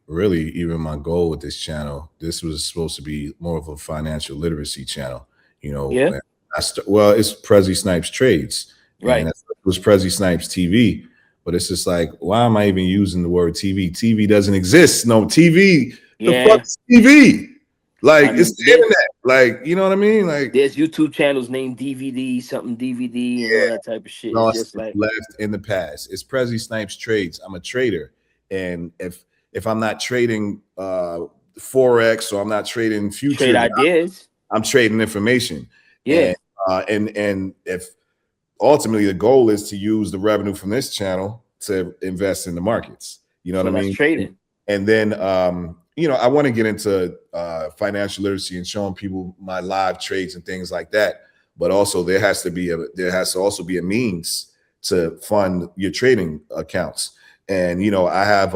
really even my goal with this channel. This was supposed to be more of a financial literacy channel. You know, Yeah, and well, it's Prezi Snipes Trades, and right. it was Prezi Snipes TV. But it's just like, why am I even using the word TV? TV doesn't exist. No TV. The fuck Yeah, is TV? Like I it's mean, the internet. Like you know what I mean? Like there's YouTube channels named DVD, something DVD, and all that type of shit. It's lost, just it's like left in the past. It's Prezi Snipes Trades. I'm a trader, and if I'm not trading forex or I'm not trading trade futures, ideas. I'm trading information, Yeah, and and if ultimately the goal is to use the revenue from this channel to invest in the markets. You know what I so that's mean? trading. And then you know, I want to get into financial literacy and showing people my live trades and things like that. But also there has to also be a means to fund your trading accounts. And you know, I have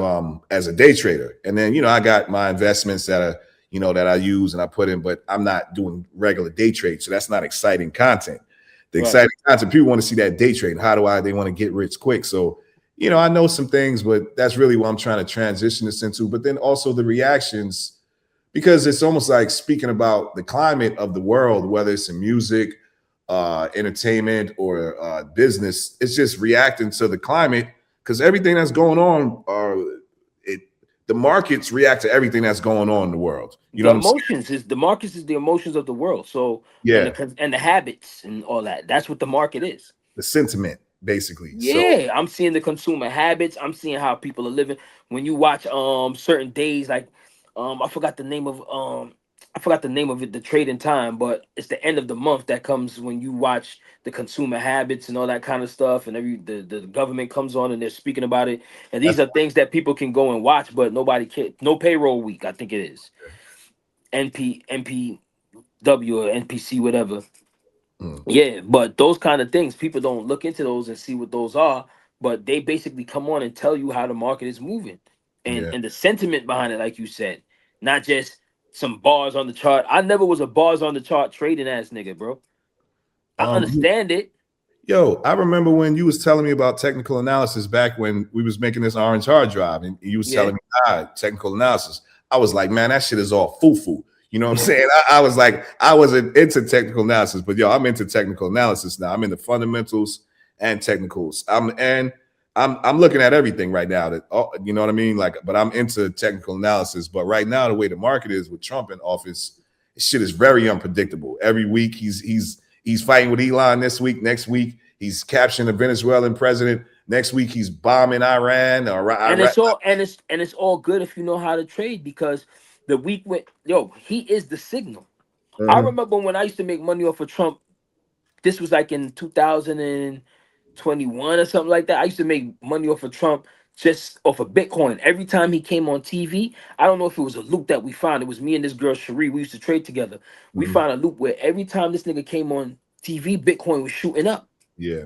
as a day trader, and then you know, I got my investments that are you know that I use and I put in, but I'm not doing regular day trades, so that's not exciting content. The Right. exciting content, people want to see that day trading. How do I? They want to get rich quick. So you know, I know some things, but that's really what I'm trying to transition this into. But then also the reactions, because it's almost like speaking about the climate of the world, whether it's in music, entertainment, or business. It's just reacting to the climate because everything that's going on, it, the markets react to everything that's going on in the world. You know The what I'm saying? emotions is the markets is the emotions of the world. So Yeah, and the habits and all that. That's what the market is. the sentiment basically. So Yeah, I'm seeing the consumer habits. I'm seeing how people are living. When you watch certain days, like I forgot the name of I forgot the name of it, the trading time, but it's the end of the month that comes when you watch the consumer habits and all that kind of stuff, and the government comes on and they're speaking about it. And these that's are things that people can go and watch, but nobody can. No payroll week, I think it is NPW or NPC, whatever. mm, Yeah, but those kind of things, people don't look into those and see what those are, but they basically come on and tell you how the market is moving yeah. and the sentiment behind it, like you said, not just some bars on the chart. I never was a bars on the chart trading ass nigga, bro. I Um, understand it. Yo, I remember when you was telling me about technical analysis back when we was making this orange hard drive, and you was Yeah, telling me, technical analysis. I was like, man, that shit is all foo-foo. You know what I'm yeah. saying? I was like, I wasn't into technical analysis, but yo, I'm into technical analysis now. I'm in the fundamentals and technicals. I'm looking at everything right now. That you know what I mean? Like, but I'm into technical analysis. But right now, the way the market is with Trump in office, shit is very unpredictable. Every week he's fighting with Elon this week. Next week, he's capturing the Venezuelan president. Next week, he's bombing Iran or And Iraq. it's all and it's all good if you know how to trade because the week went yo, he is the signal. I Uh-huh. remember when I used to make money off of Trump. This was like in 2021 or something like that. I used to make money off of Trump just off of Bitcoin. Every time he came on TV, I don't know if it was a loop that we found. It was me and this girl Cherie. We used to trade together. We Mhm. found a loop where every time this nigga came on TV, Bitcoin was shooting up. Yeah.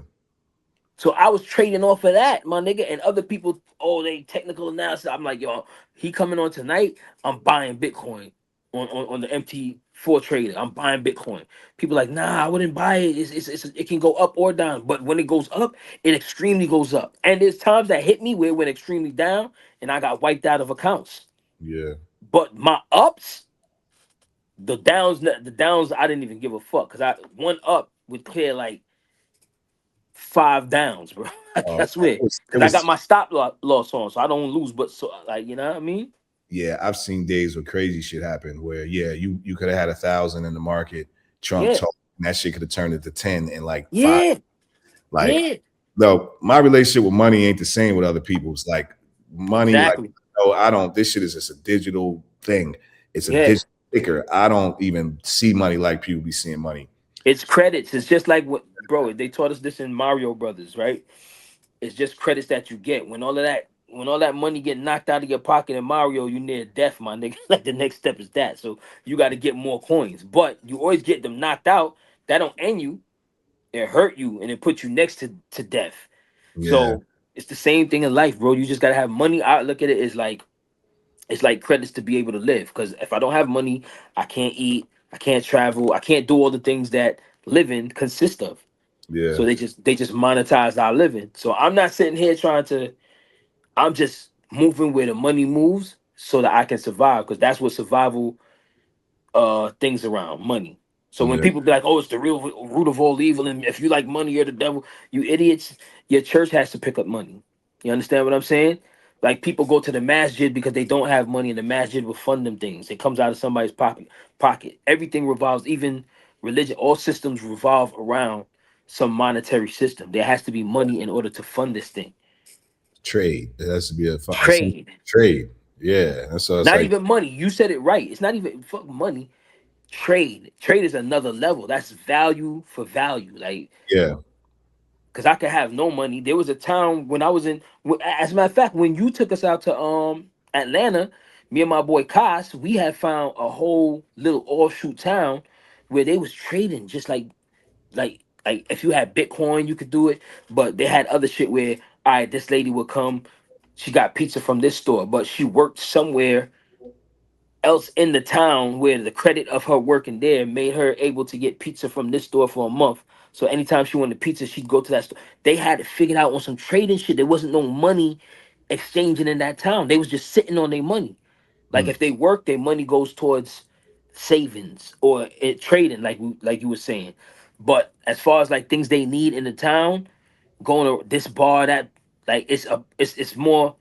So I was trading off of that, my nigga, and other people, oh, they technical analysis. I'm like, yo, he coming on tonight. I'm buying Bitcoin on the MT4 trader. I'm buying Bitcoin. People like, nah, I wouldn't buy it. It can go up or down, but when it goes up, it extremely goes up. And there's times that hit me where it went extremely down, and I got wiped out of accounts. Yeah. But my ups, the downs, I didn't even give a fuck because I one up would clear like 5 downs, bro. I swear, It because I got was my stop loss on, so I don't lose. But so, like, you know what I mean? yeah, I've seen days where crazy shit happened where yeah, you could have had 1,000 in the market. Trump Yeah, told and that shit could have turned into 10 in like 5. yeah, Like, yeah. no, my relationship with money ain't the same with other people's. Like money, like Exactly. no, I don't. This shit is just a digital thing. It's a Yeah, digital ticker. I don't even see money like people be seeing money. it's credits. It's just like what, bro. They taught us this in Mario Brothers, right? It's just credits that you get when all that money get knocked out of your pocket in Mario, you near death, my nigga. Like the next step is that. So you got to get more coins, but you always get them knocked out. That don't end you. It hurt you and it put you next to death. Yeah, So it's the same thing in life, bro. You just gotta have money. I look at it as like it's like credits to be able to live. Because if I don't have money, I can't eat, I can't travel, I can't do all the things that living consists of. yeah, So they just monetize our living. So I'm not sitting here trying to. I'm just moving where the money moves. so that I can survive, because that's what survival things around money. So when Yeah. people be like, "Oh, it's the real root of all evil," and if you like money, you're the devil, you idiots. Your church has to pick up money. You understand what I'm saying? Like people go to the masjid because they don't have money, and the masjid will fund them things. It comes out of somebody's pocket. Pocket. Everything revolves, even religion. All systems revolve around some monetary system. There has to be money in order to fund this thing. Trade. It has to be a Trade, trade. Yeah. And so it's not like, even money. You said it right. It's not even fuck money. Trade is another level. That's value for value. Like, yeah. because I could have no money. There was a time when I was in, as a matter of fact, when you took us out to Atlanta, me and my boy Kos, we had found a whole little offshoot town where they was trading, just like if you had Bitcoin, you could do it. But they had other shit where, all right, this lady would come, she got pizza from this store, but she worked somewhere else in the town where the credit of her working there made her able to get pizza from this store for a month. So anytime she wanted pizza, she'd go to that store. They had it figured out on some trading shit. There wasn't no money exchanging in that town. They was just sitting on their money. Like Mm. if they work, their money goes towards savings or trading, like you were saying. But as far as like things they need in the town, going to this bar, that, like it's more.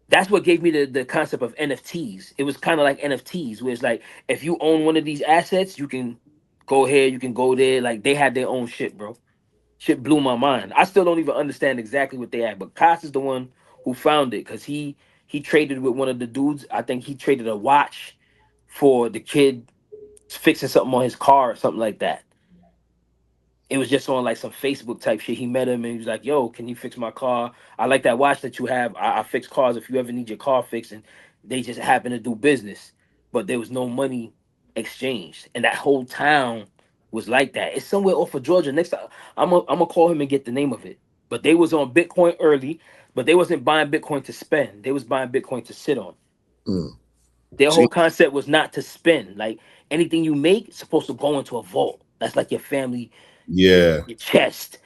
That's what gave me the concept of NFTs. It was kind of like NFTs, where it's like if you own one of these assets, you can go here, you can go there. Like they had their own shit, bro. Shit blew my mind. I still don't even understand exactly what they had, but Koss is the one who found it because he traded with one of the dudes. I think he traded a watch for the kid fixing something on his car or something like that. It was just on like some Facebook type shit. He met him and he was like, "Yo, can you fix my car? I like that watch that you have. I fix cars if you ever need your car fixed." And they just happened to do business, but there was no money exchanged, and that whole town was like that. It's somewhere off of Georgia. Next time, I'm gonna call him and get the name of it. But they was on Bitcoin early, but they wasn't buying Bitcoin to spend. They was buying Bitcoin to sit on. Mm. Their See, whole concept was not to spend. Like anything you make is supposed to go into a vault. That's like your family, yeah. your chest.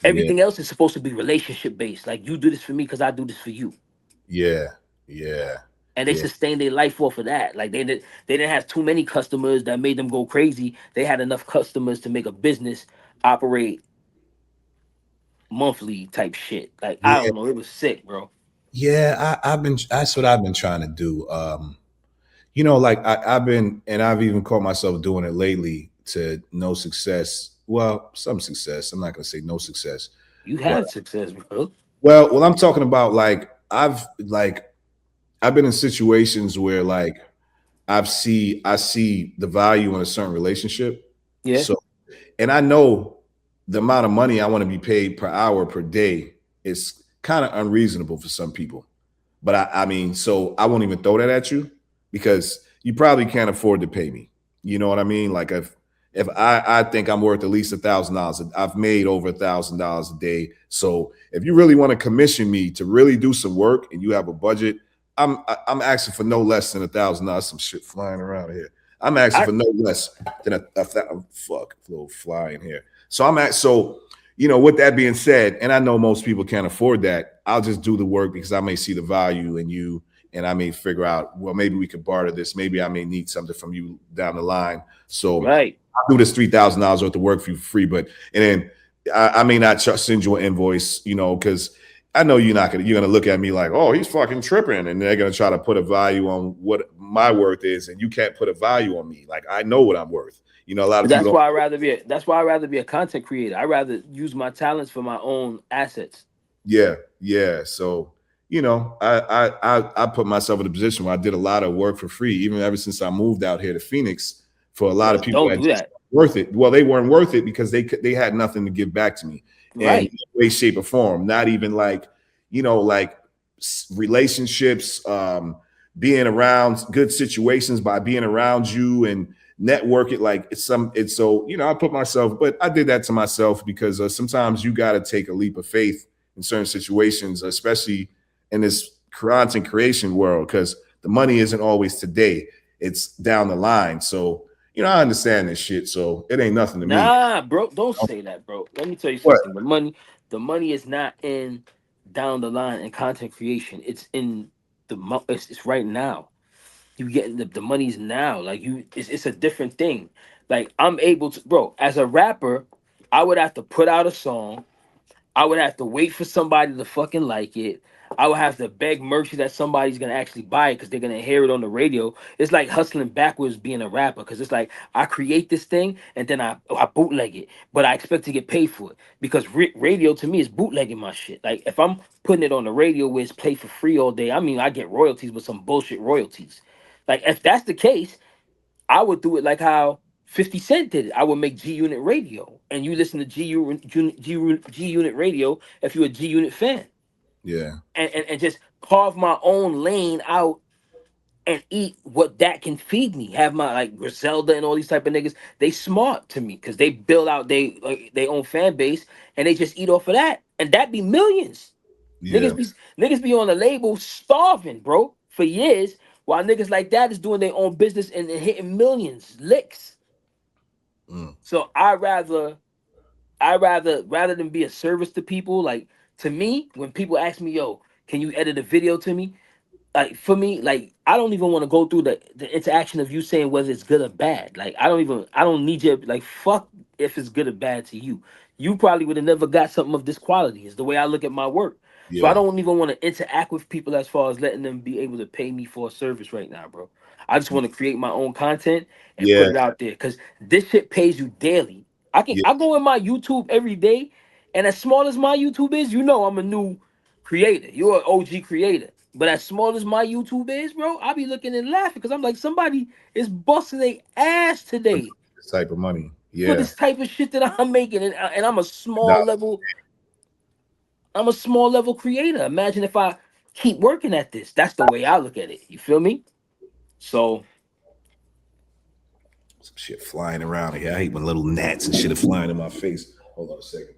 Yeah. Everything else is supposed to be relationship based. Like you do this for me because I do this for you. Yeah. Yeah. And they Yeah. sustain their life off of that. Like they didn't have too many customers that made them go crazy. They had enough customers to make a business operate monthly type shit. Like I Yeah. don't know, it was sick, bro. Yeah. I've been, that's what I've been trying to do. Like I've been, and I've even caught myself doing it lately to no success. Well, some success. I'm not going to say no success, You but had success, bro. I'm talking about like I've been in situations where like I see the value in a certain relationship. Yeah. So, and I know the amount of money I want to be paid per hour per day is kind of unreasonable for some people. But I mean, so I won't even throw that at you because you probably can't afford to pay me. You know what I mean? Like if I think I'm worth at least $1,000, I've made over $1,000 a day. So if you really want to commission me to really do some work and you have a budget, I'm asking for no less than $1,000. Some shit flying around here. I'm asking I for no less than fuck little fly in here. So I'm at so with that being said, and I know most people can't afford that, I'll just do the work because I may see the value in you and I may figure out, well, maybe we could barter this. Maybe I may need something from you down the line. So right. I'll do this $3,000 worth of work for you for free, but and then I may not send you an invoice, because I know you're gonna look at me like, oh, he's fucking tripping, and they're gonna try to put a value on what my worth is, and you can't put a value on me. Like I know what I'm worth. A lot of people don't. That's why I rather be a content creator. I rather use my talents for my own assets. Yeah, yeah. So I put myself in a position where I did a lot of work for free, even ever since I moved out here to Phoenix. For a lot Yeah, of people don't that do just that. weren't worth it. Well, they weren't worth it because they had nothing to give back to me in Right. no way, shape, or form. Not even like like relationships, being around good situations by being around you and network it. Like it's so I put myself, but I did that to myself because sometimes you got to take a leap of faith in certain situations, especially in this content creation world, because the money isn't always today; it's down the line. So, I understand this shit, so it ain't nothing to me. Nah, bro, don't say that, bro. Let me tell you What? something. The money is not in down the line in content creation. It's in it's right now. You getting the monies now. Like it's a different thing. Like I'm able to, bro. As a rapper, I would have to put out a song. I would have to wait for somebody to fucking like it. I would have to beg mercy that somebody's gonna actually buy it because they're gonna hear it on the radio. It's like hustling backwards being a rapper because it's like I create this thing and then I bootleg it, but I expect to get paid for it because radio to me is bootlegging my shit. Like if I'm putting it on the radio where it's played for free all day, I mean I get royalties with some bullshit royalties. Like if that's the case, I would do it like how 50 Cent did it. I would make G Unit Radio, and you listen to G Unit Radio if you're a G Unit fan, Yeah. and just carve my own lane out and eat what that can feed me. Have my like Griselda and all these type of niggas. They smart to me because they build out they own fan base and they just eat off of that, and that be millions. Yeah. Niggas be niggas be on the label starving, bro, for years, while niggas like that is doing their own business and hitting millions licks. Mm. So rather than be a service to people, like to me, when people ask me, yo, can you edit a video to me? Like for me, like I don't even want to go through the interaction of you saying whether it's good or bad. Like I don't need you like fuck if it's good or bad to you. You probably would have never got something of this quality, is the way I look at my work. So I Yeah. don't even want to interact with people as far as letting them be able to pay me for a service right now, bro. I just want to create my own content and put Yeah. it out there because this shit pays you daily. Yeah. I go in my YouTube every day, and as small as my YouTube is, you know I'm a new creator. You're an OG creator. But as small as my YouTube is, bro, I be looking and laughing because I'm like, somebody is busting their ass today This type of money. for Yeah. this type of shit that I'm making, and Nah, I'm a small level creator. Imagine if I keep working at this. That's the way I look at it. You feel me? So some shit flying around here. I hate when little gnats and shit are flying in my face. Hold on a second.